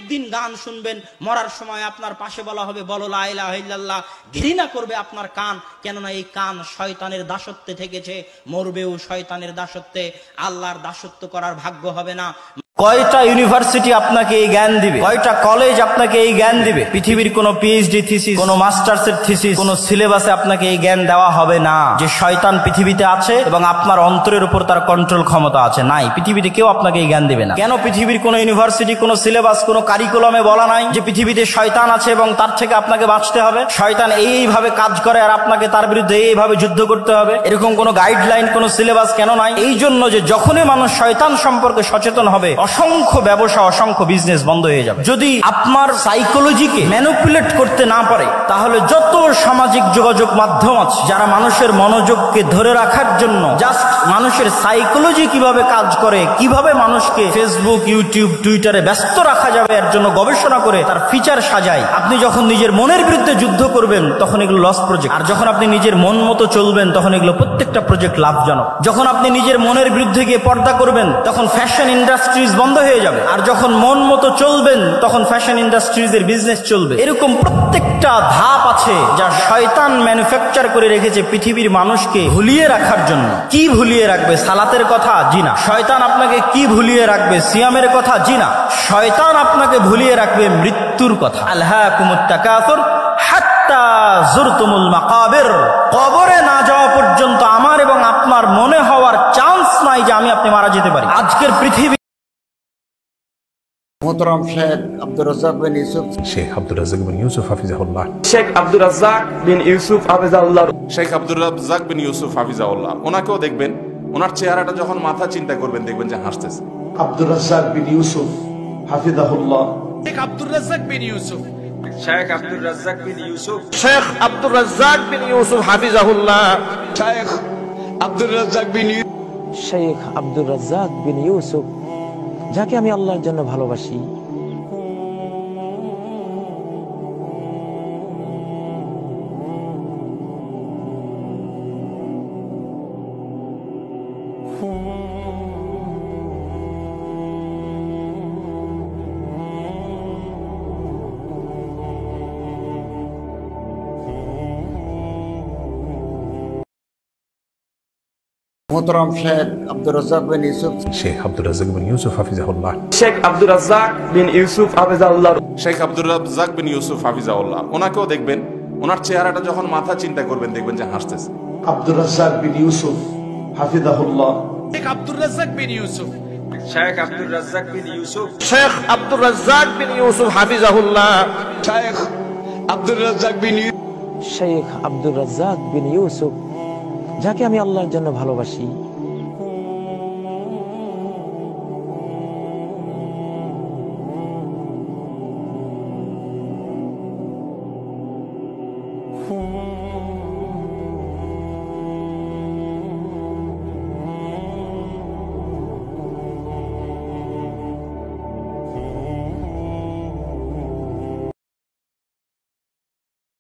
প্রত্যেকদিন গান শুনবেন, মরার সময় আপনার পাশে বলা হবে বলো লা ইলাহা ইল্লাল্লাহ, ঘৃণা করবে আপনার কান, কেননা এই কান শয়তানের দাসত্বে থেকেছে, মরবেও শয়তানের দাসত্বে, আল্লাহর দাসত্ব করার ভাগ্য হবে না। কয়টা ইউনিভার্সিটি আপনাকে এই জ্ঞান দিবে, কয়টা কলেজ আপনাকে এই জ্ঞান দিবে? পৃথিবীর কোনো পিএইচডি থিসিস, কোনো মাস্টার্সের থিসিস, কোনো সিলেবাসে আপনাকে এই জ্ঞান দেওয়া হবে না যে শয়তান পৃথিবীতে আছে এবং আপনার অন্তরের উপর তার কন্ট্রোল ক্ষমতা আছে। নাই, পৃথিবীতে কেউ আপনাকে এই জ্ঞান দিবে না। কেন পৃথিবীর কোনো ইউনিভার্সিটি, কোনো সিলেবাস, কোনো কারিকুলামে বলা নাই যে পৃথিবীতে শয়তান আছে এবং তার থেকে আপনাকে বাঁচতে হবে? শয়তান এইভাবে কাজ করে আর আপনাকে তার বিরুদ্ধে এইভাবে যুদ্ধ করতে হবে, এরকম কোনো গাইডলাইন, কোনো সিলেবাস কেন নাই? এই জন্য যে যখনই মানুষ শয়তান সম্পর্কে সচেতন হবে, অসংখ্য ব্যবসা, অসংখ্য বিজনেস বন্ধ হয়ে যাবে। যদি আপনার সাইকোলজিকে ম্যানিপুলেট করতে না পারে, তাহলে যত সামাজিক যোগাযোগ মাধ্যম আছে যারা মানুষের মনোযোগকে ধরে রাখার জন্য জাস্ট মানুষের সাইকোলজি কিভাবে কাজ করে, কিভাবে মানুষকে ফেসবুক, ইউটিউব, টুইটারে ব্যস্ত রাখা যাবে এর জন্য গবেষণা করে তার ফিচার সাজায়। আপনি যখন নিজের মনের বিরুদ্ধে যুদ্ধ করবেন তখন এগুলো লস প্রজেক্ট, আর যখন আপনি নিজের মন মতো চলবেন তখন এগুলো প্রত্যেকটা প্রজেক্ট লাভজনক। যখন আপনি নিজের মনের বিরুদ্ধে গিয়ে পর্দা করবেন তখন ফ্যাশন ইন্ডাস্ট্রিজ বন্ধ হয়ে যাবে, আর যখন মন মতো চলবেন তখন ফ্যাশন ইন্ডাস্ট্রিজ এর বিজনেস চলবে। এরকম প্রত্যেকটা ধাপ আছে যা শয়তান ম্যানুফ্যাকচার করে রেখেছে পৃথিবীর মানুষকে ভুলিয়ে রাখার জন্য। কি ভুলিয়ে রাখবে? সালাতের কথা? জি না। শয়তান আপনাকে কি ভুলিয়ে রাখবে? সিয়ামের কথা? জি না। শয়তান আপনাকে ভুলিয়ে রাখবে মৃত্যুর কথা। আলহাকুমুত তাকাসুর হাত্তা যুরতুমুল মাকাবির। কবরে না যাওয়া পর্যন্ত আমার এবং আপনার মনে হওয়ার চান্স নাই যে আমি আপনি মারা যেতে পারি। আজকের পৃথিবী মোহতারাম শেখ আব্দুর রাজ্জাক বিন ইউসুফ, শেখ আব্দুর রাজ্জাক বিন ইউসুফ হাফিজাহুল্লাহ, শেখ আব্দুর রাজ্জাক বিন ইউসুফ হাফিজাহুল্লাহ, শেখ আব্দুর রাজ্জাক বিন ইউসুফ হাফিজাহুল্লাহ। ওনাকেও দেখবেন, ওনার চেহারাটা যখন মাথা চিন্তা করবেন দেখবেন যে হাসতেছে। আব্দুর রাজ্জাক বিন ইউসুফ হাফিজাহুল্লাহ, শেখ আব্দুর রাজ্জাক বিন ইউসুফ, শেখ আব্দুর রাজ্জাক বিন ইউসুফ, শেখ আব্দুর রাজ্জাক বিন ইউসুফ হাফিজাহুল্লাহ, শেখ আব্দুর রাজ্জাক বিন শেখ আব্দুর রাজ্জাক বিন ইউসুফ, যাকে আমি আল্লাহর জন্য ভালোবাসি। মোহতারাম শেখ আব্দুর রাজ্জাক বিন ইউসুফ, শেখ আব্দুর রাজ্জাক বিন ইউসুফ হাফিজাহুল্লাহ, শেখ আব্দুর রাজ্জাক বিন ইউসুফ হাফিজাহুল্লাহ, শেখ আব্দুর রাজ্জাক বিন ইউসুফ হাফিজাহুল্লাহ। ওনাকেও দেখবেন, ওনার চেহারাটা যখন মাথা চিন্তা করবেন দেখবেন যে হাসতেছে। আব্দুর রাজ্জাক বিন ইউসুফ হাফিজাহুল্লাহ, শেখ আব্দুর রাজ্জাক বিন ইউসুফ, শেখ আব্দুর রাজ্জাক বিন ইউসুফ, শেখ আব্দুর রাজ্জাক বিন ইউসুফ হাফিজাহুল্লাহ, শেখ আব্দুর রাজ্জাক বিন শেখ আব্দুর রাজ্জাক বিন ইউসুফ, যাকে আমি আল্লাহর জন্য ভালোবাসি।